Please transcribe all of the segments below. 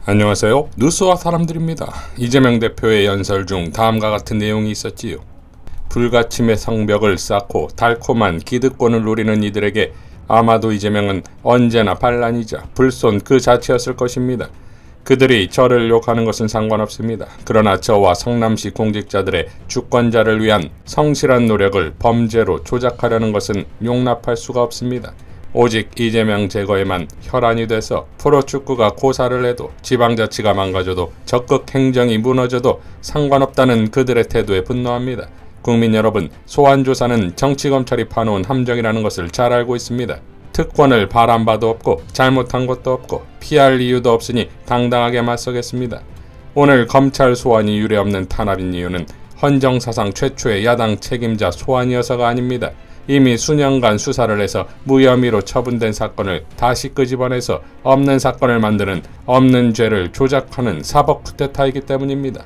안녕하세요. 뉴스와 사람들입니다. 이재명 대표의 연설 중 다음과 같은 내용이 있었지요. 불가침의 성벽을 쌓고 달콤한 기득권을 누리는 이들에게 아마도 이재명은 언제나 반란이자 불손 그 자체였을 것입니다. 그들이 저를 욕하는 것은 상관없습니다. 그러나 저와 성남시 공직자들의 주권자를 위한 성실한 노력을 범죄로 조작하려는 것은 용납할 수가 없습니다. 오직 이재명 제거에만 혈안이 돼서 프로축구가 고사를 해도 지방자치가 망가져도 적극 행정이 무너져도 상관없다는 그들의 태도에 분노합니다. 국민 여러분, 소환조사는 정치검찰이 파놓은 함정이라는 것을 잘 알고 있습니다. 특권을 바란 바도 없고 잘못한 것도 없고 피할 이유도 없으니 당당하게 맞서겠습니다. 오늘 검찰 소환이 유례없는 탄압인 이유는 헌정사상 최초의 야당 책임자 소환이어서가 아닙니다. 이미 수년간 수사를 해서 무혐의로 처분된 사건을 다시 끄집어내서 없는 사건을 만드는 없는 죄를 조작하는 사법 쿠데타이기 때문입니다.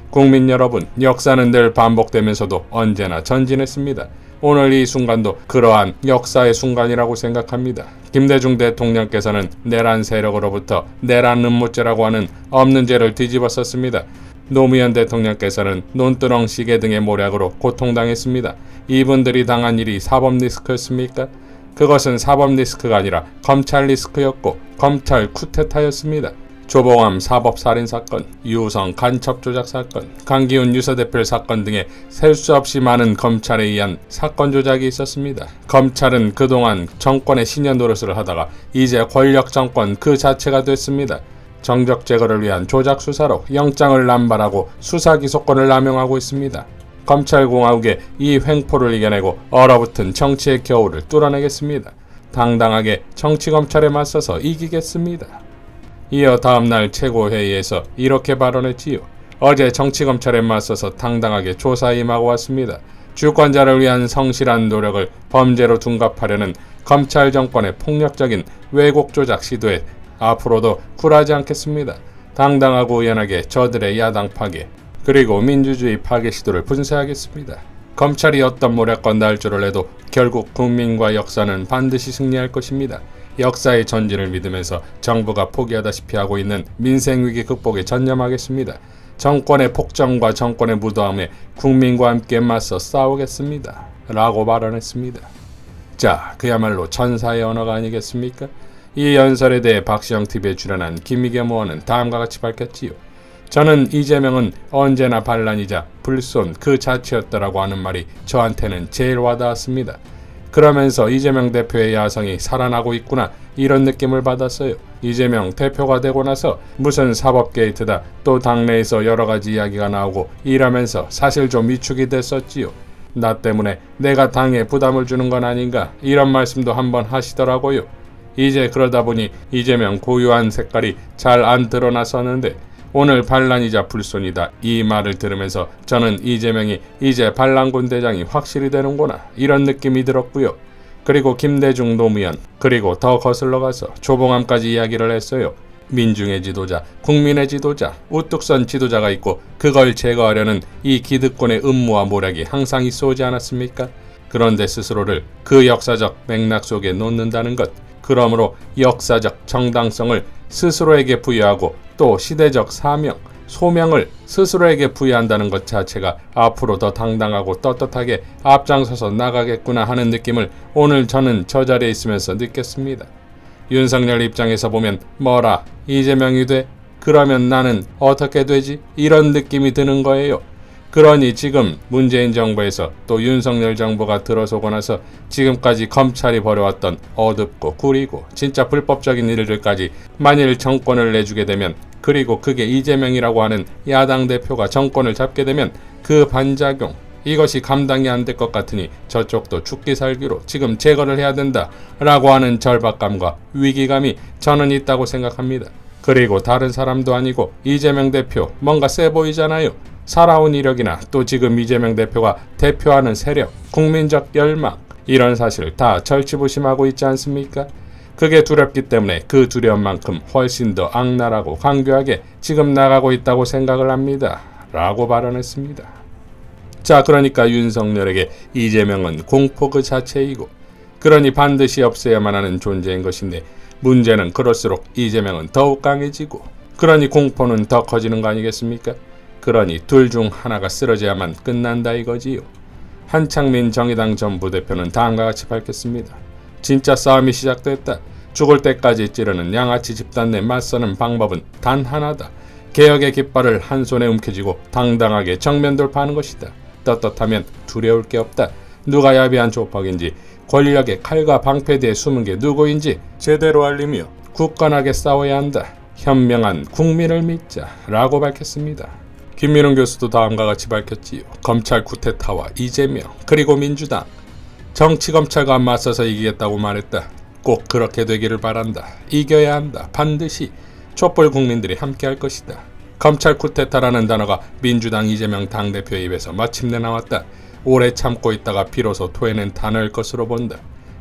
국민 여러분, 역사는 늘 반복되면서도 언제나 전진했습니다. 오늘 이 순간도 그러한 역사의 순간이라고 생각합니다. 김대중 대통령께서는 내란 세력으로부터 내란 음모죄라고 하는 없는 죄를 뒤집어 썼습니다. 노무현 대통령께서는 논두렁 시계 등의 모략으로 고통당했습니다. 이분들이 당한 일이 사법 리스크였습니까? 그것은 사법 리스크가 아니라 검찰 리스크였고 검찰 쿠데타였습니다. 조봉암 사법살인사건, 유우성 간첩조작사건, 강기훈 유서대표 사건 등의 셀 수 없이 많은 검찰에 의한 사건 조작이 있었습니다. 검찰은 그동안 정권의 신년 노릇을 하다가 이제 권력 정권 그 자체가 됐습니다. 정적 제거를 위한 조작 수사로 영장을 남발하고 수사 기소권을 남용하고 있습니다. 검찰공화국의 이 횡포를 이겨내고 얼어붙은 정치의 겨울을 뚫어내겠습니다. 당당하게 정치검찰에 맞서서 이기겠습니다. 이어 다음날 최고회의에서 이렇게 발언했지요. 어제 정치검찰에 맞서서 당당하게 조사에 임하고 왔습니다. 주권자를 위한 성실한 노력을 범죄로 둔갑하려는 검찰 정권의 폭력적인 왜곡 조작 시도에 앞으로도 굴하지 않겠습니다. 당당하고 의연하게 저들의 야당 파괴 그리고 민주주의 파괴 시도를 분쇄하겠습니다. 검찰이 어떤 모략과 날조를 해도 결국 국민과 역사는 반드시 승리할 것입니다. 역사의 전진을 믿으면서 정부가 포기하다시피 하고 있는 민생위기 극복에 전념하겠습니다. 정권의 폭정과 정권의 무도함에 국민과 함께 맞서 싸우겠습니다. 라고 발언했습니다. 자, 그야말로 천사의 언어가 아니겠습니까? 이 연설에 대해 박시영TV에 출연한 김미겸 의원은 다음과 같이 밝혔지요. 저는 이재명은 언제나 반란이자 불손 그 자체였다라고 하는 말이 저한테는 제일 와닿았습니다. 그러면서 이재명 대표의 야성이 살아나고 있구나 이런 느낌을 받았어요. 이재명 대표가 되고 나서 무슨 사법 게이트다 또 당내에서 여러가지 이야기가 나오고 이러면서 사실 좀 위축이 됐었지요. 나 때문에 내가 당에 부담을 주는 건 아닌가 이런 말씀도 한번 하시더라고요. 이제 그러다 보니 이재명 고유한 색깔이 잘 안 드러났었는데 오늘 반란이자 불손이다 이 말을 들으면서 저는 이재명이 이제 반란군 대장이 확실히 되는구나 이런 느낌이 들었고요. 그리고 김대중 노무현 그리고 더 거슬러 가서 조봉암까지 이야기를 했어요. 민중의 지도자, 국민의 지도자, 우뚝 선 지도자가 있고 그걸 제거하려는 이 기득권의 음모와 모략이 항상 있어 오지 않았습니까? 그런데 스스로를 그 역사적 맥락 속에 놓는다는 것 그러므로 역사적 정당성을 스스로에게 부여하고 또 시대적 사명, 소명을 스스로에게 부여한다는 것 자체가 앞으로 더 당당하고 떳떳하게 앞장서서 나가겠구나 하는 느낌을 오늘 저는 저 자리에 있으면서 느꼈습니다. 윤석열 입장에서 보면 뭐라 이재명이 돼? 그러면 나는 어떻게 되지? 이런 느낌이 드는 거예요. 그러니 지금 문재인 정부에서 또 윤석열 정부가 들어서고 나서 지금까지 검찰이 벌여왔던 어둡고 구리고 진짜 불법적인 일들까지 만일 정권을 내주게 되면 그리고 그게 이재명이라고 하는 야당 대표가 정권을 잡게 되면 그 반작용 이것이 감당이 안 될 것 같으니 저쪽도 죽기 살기로 지금 제거를 해야 된다 라고 하는 절박감과 위기감이 저는 있다고 생각합니다. 그리고 다른 사람도 아니고 이재명 대표 뭔가 세 보이잖아요. 살아온 이력이나 또 지금 이재명 대표가 대표하는 세력, 국민적 열망 이런 사실 다 절치부심하고 있지 않습니까? 그게 두렵기 때문에 그 두려움만큼 훨씬 더 악랄하고 강교하게 지금 나가고 있다고 생각을 합니다. 라고 발언했습니다. 자, 그러니까 윤석열에게 이재명은 공포 그 자체이고 그러니 반드시 없애야만 하는 존재인 것인데 문제는 그럴수록 이재명은 더욱 강해지고 그러니 공포는 더 커지는 거 아니겠습니까? 그러니 둘 중 하나가 쓰러져야만 끝난다 이거지요. 한창민 정의당 전 부대표는 다음과 같이 밝혔습니다. 진짜 싸움이 시작됐다. 죽을 때까지 찌르는 양아치 집단 내 맞서는 방법은 단 하나다. 개혁의 깃발을 한 손에 움켜쥐고 당당하게 정면 돌파하는 것이다. 떳떳하면 두려울 게 없다. 누가 야비한 조폭인지 권력의 칼과 방패 뒤에 숨은 게 누구인지 제대로 알리며 굳건하게 싸워야 한다. 현명한 국민을 믿자 라고 밝혔습니다. 김민웅 교수도 다음과 같이 밝혔지요. 검찰 쿠데타와 이재명 그리고 민주당 정치검찰과 맞서서 이기겠다고 말했다. 꼭 그렇게 되기를 바란다. 이겨야 한다. 반드시 촛불 국민들이 함께할 것이다. 검찰 쿠데타라는 단어가 민주당 이재명 당대표의 입에서 마침내 나왔다. 오래 참고 있다가 비로소 토해낸 단어일 것으로 본다.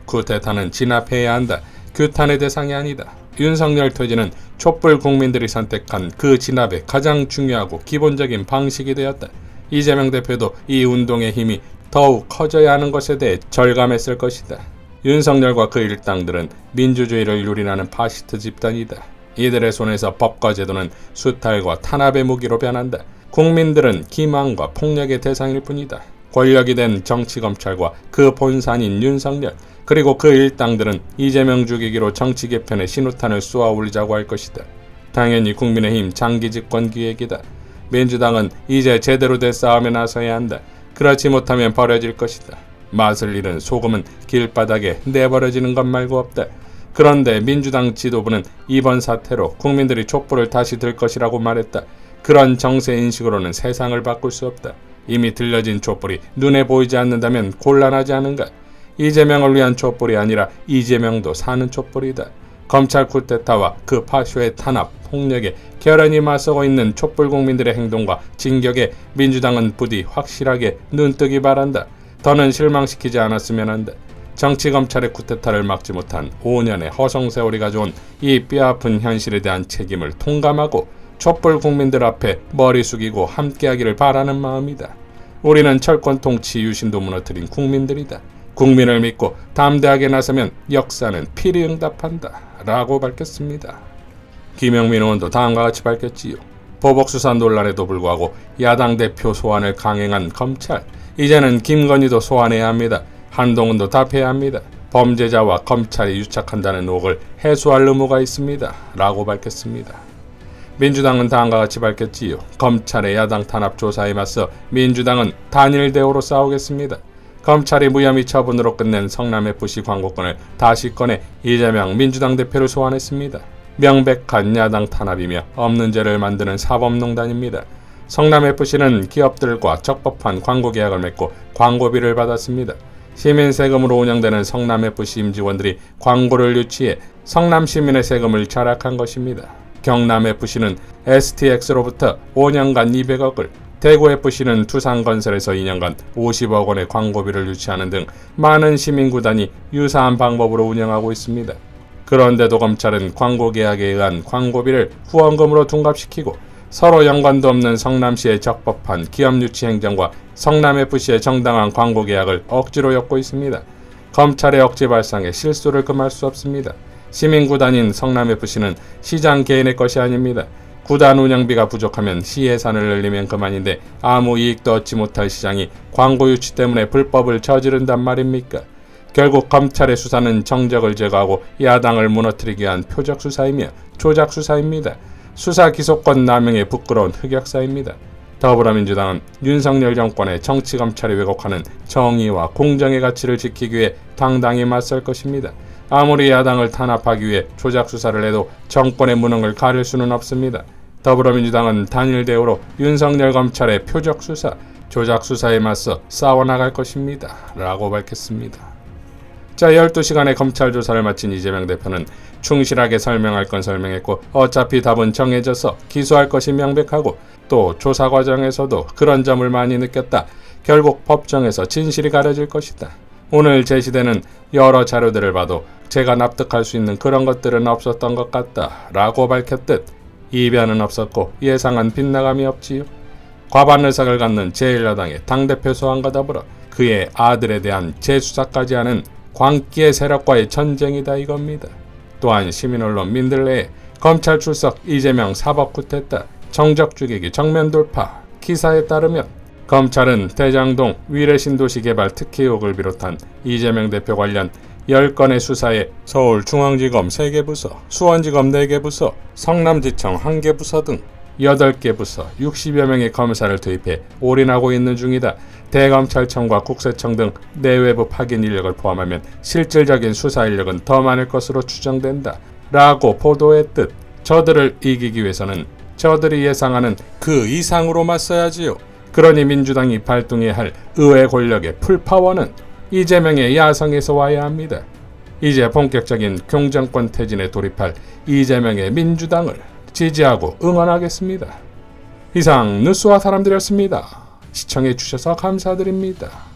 쿠데타는 진압해야 한다. 규탄의 대상이 아니다. 윤석열 퇴진은 촛불 국민들이 선택한 그 진압의 가장 중요하고 기본적인 방식이 되었다. 이재명 대표도 이 운동의 힘이 더욱 커져야 하는 것에 대해 절감했을 것이다. 윤석열과 그 일당들은 민주주의를 유린하는 파시스트 집단이다. 이들의 손에서 법과 제도는 수탈과 탄압의 무기로 변한다. 국민들은 기망과 폭력의 대상일 뿐이다. 권력이 된 정치검찰과 그 본산인 윤석열 그리고 그 일당들은 이재명 죽이기로 정치 개편의 신호탄을 쏘아 올리자고 할 것이다. 당연히 국민의힘 장기 집권 기획이다. 민주당은 이제 제대로 된 싸움에 나서야 한다. 그렇지 못하면 버려질 것이다. 맛을 잃은 소금은 길바닥에 내버려지는 것 말고 없다. 그런데 민주당 지도부는 이번 사태로 국민들이 촛불을 다시 들 것이라고 말했다. 그런 정세인식으로는 세상을 바꿀 수 없다. 이미 들려진 촛불이 눈에 보이지 않는다면 곤란하지 않은가? 이재명을 위한 촛불이 아니라 이재명도 사는 촛불이다. 검찰 쿠데타와 그 파쇼의 탄압, 폭력에 결연히 맞서고 있는 촛불 국민들의 행동과 진격에 민주당은 부디 확실하게 눈뜨기 바란다. 더는 실망시키지 않았으면 한다. 정치검찰의 쿠데타를 막지 못한 5년의 허송세월이 가져온 이 뼈아픈 현실에 대한 책임을 통감하고 촛불 국민들 앞에 머리 숙이고 함께하기를 바라는 마음이다. 우리는 철권 통치 유신도 무너뜨린 국민들이다. 국민을 믿고 담대하게 나서면 역사는 필의응답한다 라고 밝혔습니다. 김영민 의원도 다음과 같이 밝혔지요. 보복수사 논란에도 불구하고 야당 대표 소환을 강행한 검찰, 이제는 김건희도 소환해야 합니다. 한동훈도 답해야 합니다. 범죄자와 검찰이 유착한다는 의혹을 해소할 의무가 있습니다 라고 밝혔습니다. 민주당은 다음과 같이 밝혔지요. 검찰의 야당 탄압 조사에 맞서 민주당은 단일 대우로 싸우겠습니다. 검찰이 무혐의 처분으로 끝낸 성남FC 광고권을 다시 꺼내 이재명 민주당 대표를 소환했습니다. 명백한 야당 탄압이며 없는 죄를 만드는 사법농단입니다. 성남FC는 기업들과 적법한 광고 계약을 맺고 광고비를 받았습니다. 시민 세금으로 운영되는 성남FC 임직원들이 광고를 유치해 성남 시민의 세금을 절약한 것입니다. 경남FC는 STX로부터 5년간 200억을, 대구FC는 두산건설에서 2년간 50억 원의 광고비를 유치하는 등 많은 시민구단이 유사한 방법으로 운영하고 있습니다. 그런데도 검찰은 광고계약에 의한 광고비를 후원금으로 둔갑시키고 서로 연관도 없는 성남시의 적법한 기업 유치 행정과 성남FC의 정당한 광고계약을 억지로 엮고 있습니다. 검찰의 억지 발상에 실수를 금할 수 없습니다. 시민구단인 성남FC는 시장 개인의 것이 아닙니다. 구단 운영비가 부족하면 시 예산을 늘리면 그만인데 아무 이익도 얻지 못할 시장이 광고 유치 때문에 불법을 저지른단 말입니까? 결국 검찰의 수사는 정적을 제거하고 야당을 무너뜨리기 위한 표적 수사이며 조작 수사입니다. 수사 기소권 남용의 부끄러운 흑역사입니다. 더불어민주당은 윤석열 정권의 정치검찰이 왜곡하는 정의와 공정의 가치를 지키기 위해 당당히 맞설 것입니다. 아무리 야당을 탄압하기 위해 조작 수사를 해도 정권의 무능을 가릴 수는 없습니다. 더불어민주당은 단일 대우로 윤석열 검찰의 표적 수사, 조작 수사에 맞서 싸워나갈 것입니다 라고 밝혔습니다. 자, 12시간의 검찰 조사를 마친 이재명 대표는 충실하게 설명할 건 설명했고 어차피 답은 정해져서 기소할 것이 명백하고 또 조사 과정에서도 그런 점을 많이 느꼈다. 결국 법정에서 진실이 가려질 것이다. 오늘 제시되는 여러 자료들을 봐도 제가 납득할 수 있는 그런 것들은 없었던 것 같다 라고 밝혔듯 이변은 없었고 예상한 빗나감이 없지요. 과반 의석을 갖는 제1야당의 당대표 소환과 더불어 그의 아들에 대한 재수사까지 하는 광기의 세력과의 전쟁이다 이겁니다. 또한 시민언론 민들레에 검찰 출석 이재명 사법 쿠데타 정적 죽이기 정면 돌파. 기사에 따르면 검찰은 대장동 위례신도시 개발 특혜 의혹을 비롯한 이재명 대표 관련 10건의 수사에 서울중앙지검 3개 부서, 수원지검 4개 부서, 성남지청 1개 부서 등 8개 부서 60여 명의 검사를 투입해 올인하고 있는 중이다. 대검찰청과 국세청 등 내외부 파견 인력을 포함하면 실질적인 수사 인력은 더 많을 것으로 추정된다. 라고 보도했듯 저들을 이기기 위해서는 저들이 예상하는 그 이상으로 맞서야지요. 그러니 민주당이 발동해야 할 의회 권력의 풀파워는 이재명의 야성에서 와야 합니다. 이제 본격적인 경정권 퇴진에 돌입할 이재명의 민주당을 지지하고 응원하겠습니다. 이상 뉴스와 사람들이었습니다. 시청해주셔서 감사드립니다.